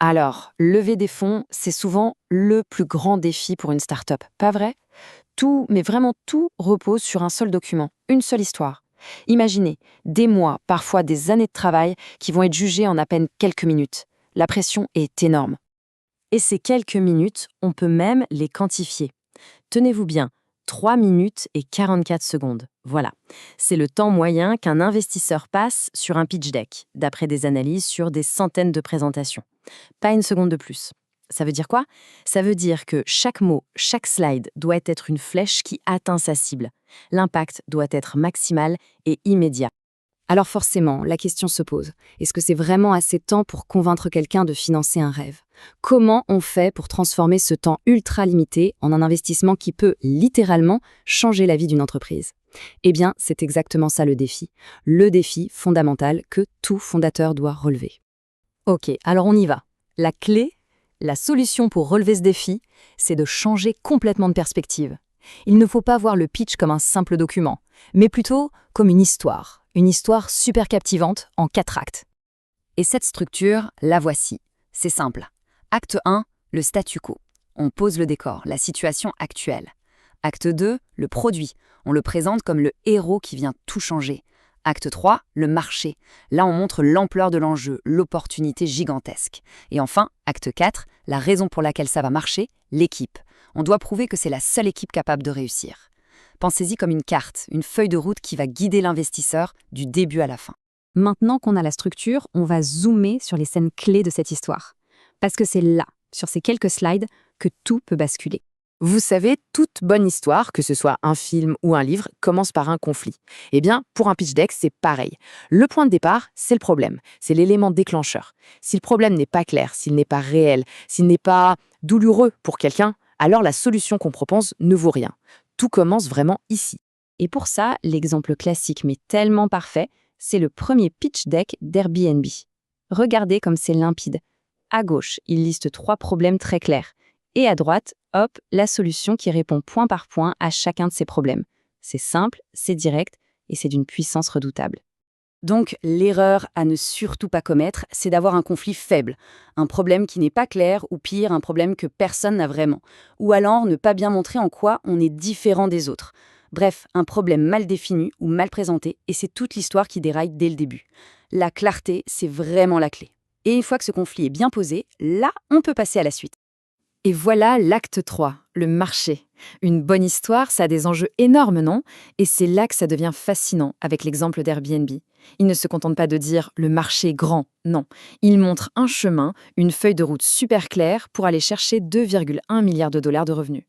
Alors, lever des fonds, c'est souvent le plus grand défi pour une start-up, pas vrai? Tout, mais vraiment tout, repose sur un seul document, une seule histoire. Imaginez des mois, parfois des années de travail qui vont être jugés en à peine quelques minutes. La pression est énorme. Et ces quelques minutes, on peut même les quantifier. Tenez-vous bien, 3 minutes et 44 secondes. Voilà. C'est le temps moyen qu'un investisseur passe sur un pitch deck, d'après des analyses sur des centaines de présentations. Pas une seconde de plus. Ça veut dire quoi? Ça veut dire que chaque mot, chaque slide doit être une flèche qui atteint sa cible. L'impact doit être maximal et immédiat. Alors forcément, la question se pose. Est-ce que c'est vraiment assez de temps pour convaincre quelqu'un de financer un rêve? Comment on fait pour transformer ce temps ultra limité en un investissement qui peut littéralement changer la vie d'une entreprise? Eh bien, c'est exactement ça le défi fondamental que tout fondateur doit relever. Ok, alors on y va. La clé, la solution pour relever ce défi, c'est de changer complètement de perspective. Il ne faut pas voir le pitch comme un simple document, mais plutôt comme une histoire super captivante en 4 actes. Et cette structure, la voici. C'est simple. Acte 1, le statu quo. On pose le décor, la situation actuelle. Acte 2, le produit. On le présente comme le héros qui vient tout changer. Acte 3, le marché. Là, on montre l'ampleur de l'enjeu, l'opportunité gigantesque. Et enfin, acte 4, la raison pour laquelle ça va marcher, l'équipe. On doit prouver que c'est la seule équipe capable de réussir. Pensez-y comme une carte, une feuille de route qui va guider l'investisseur du début à la fin. Maintenant qu'on a la structure, on va zoomer sur les scènes clés de cette histoire. Parce que c'est là, sur ces quelques slides, que tout peut basculer. Vous savez, toute bonne histoire, que ce soit un film ou un livre, commence par un conflit. Eh bien, pour un pitch deck, c'est pareil. Le point de départ, c'est le problème. C'est l'élément déclencheur. Si le problème n'est pas clair, s'il n'est pas réel, s'il n'est pas douloureux pour quelqu'un, alors la solution qu'on propose ne vaut rien. Tout commence vraiment ici. Et pour ça, l'exemple classique mais tellement parfait, c'est le premier pitch deck d'Airbnb. Regardez comme c'est limpide. À gauche, il liste 3 problèmes très clairs. Et à droite, hop, la solution qui répond point par point à chacun de ces problèmes. C'est simple, c'est direct et c'est d'une puissance redoutable. Donc, l'erreur à ne surtout pas commettre, c'est d'avoir un conflit faible, un problème qui n'est pas clair ou pire, un problème que personne n'a vraiment. Ou alors ne pas bien montrer en quoi on est différent des autres. Bref, un problème mal défini ou mal présenté, et c'est toute l'histoire qui déraille dès le début. La clarté, c'est vraiment la clé. Et une fois que ce conflit est bien posé, là, on peut passer à la suite. Et voilà l'acte 3, le marché. Une bonne histoire, ça a des enjeux énormes, non? Et c'est là que ça devient fascinant avec l'exemple d'Airbnb. Il ne se contente pas de dire « le marché est grand », non. Il montre un chemin, une feuille de route super claire pour aller chercher 2,1 milliards de dollars de revenus.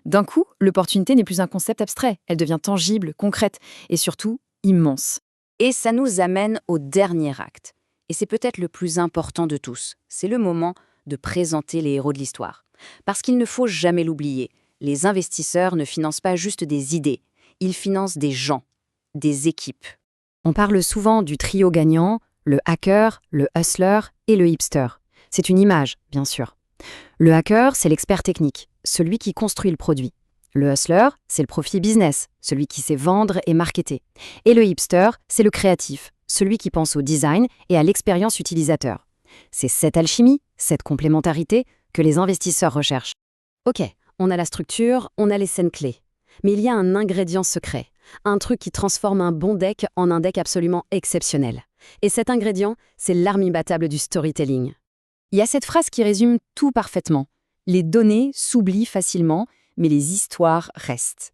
D'un coup, l'opportunité n'est plus un concept abstrait, elle devient tangible, concrète et surtout immense. Et ça nous amène au dernier acte. Et c'est peut-être le plus important de tous. C'est le moment de présenter les héros de l'histoire. Parce qu'il ne faut jamais l'oublier, les investisseurs ne financent pas juste des idées, ils financent des gens, des équipes. On parle souvent du trio gagnant, le hacker, le hustler et le hipster. C'est une image, bien sûr. Le hacker, c'est l'expert technique, celui qui construit le produit. Le hustler, c'est le profit business, celui qui sait vendre et marketer. Et le hipster, c'est le créatif, celui qui pense au design et à l'expérience utilisateur. C'est cette alchimie, cette complémentarité que les investisseurs recherchent. Ok, on a la structure, on a les scènes clés. Mais il y a un ingrédient secret, un truc qui transforme un bon deck en un deck absolument exceptionnel. Et cet ingrédient, c'est l'arme imbattable du storytelling. Il y a cette phrase qui résume tout parfaitement. Les données s'oublient facilement, mais les histoires restent.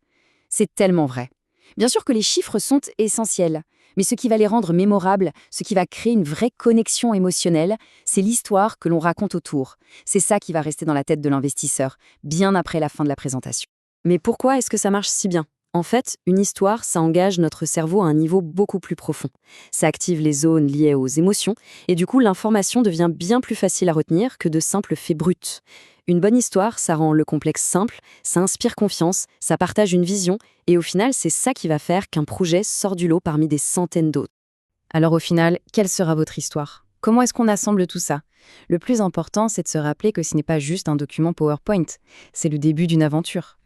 C'est tellement vrai. Bien sûr que les chiffres sont essentiels, mais ce qui va les rendre mémorables, ce qui va créer une vraie connexion émotionnelle, c'est l'histoire que l'on raconte autour. C'est ça qui va rester dans la tête de l'investisseur, bien après la fin de la présentation. Mais pourquoi est-ce que ça marche si bien? En fait, une histoire, ça engage notre cerveau à un niveau beaucoup plus profond. Ça active les zones liées aux émotions, et du coup, l'information devient bien plus facile à retenir que de simples faits bruts. Une bonne histoire, ça rend le complexe simple, ça inspire confiance, ça partage une vision, et au final, c'est ça qui va faire qu'un projet sort du lot parmi des centaines d'autres. Alors au final, quelle sera votre histoire? Comment est-ce qu'on assemble tout ça? Le plus important, c'est de se rappeler que ce n'est pas juste un document PowerPoint, c'est le début d'une aventure.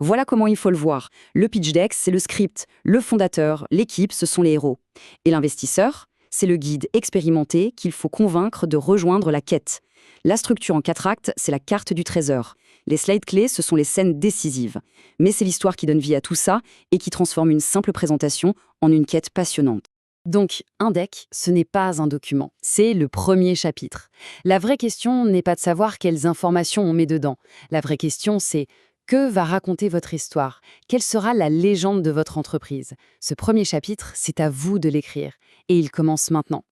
Voilà comment il faut le voir. Le pitch deck, c'est le script. Le fondateur, l'équipe, ce sont les héros. Et l'investisseur, c'est le guide expérimenté qu'il faut convaincre de rejoindre la quête. La structure en 4 actes, c'est la carte du trésor. Les slides clés, ce sont les scènes décisives. Mais c'est l'histoire qui donne vie à tout ça et qui transforme une simple présentation en une quête passionnante. Donc, un deck, ce n'est pas un document, c'est le premier chapitre. La vraie question n'est pas de savoir quelles informations on met dedans. La vraie question, c'est que va raconter votre histoire? Quelle sera la légende de votre entreprise? Ce premier chapitre, c'est à vous de l'écrire. Et il commence maintenant.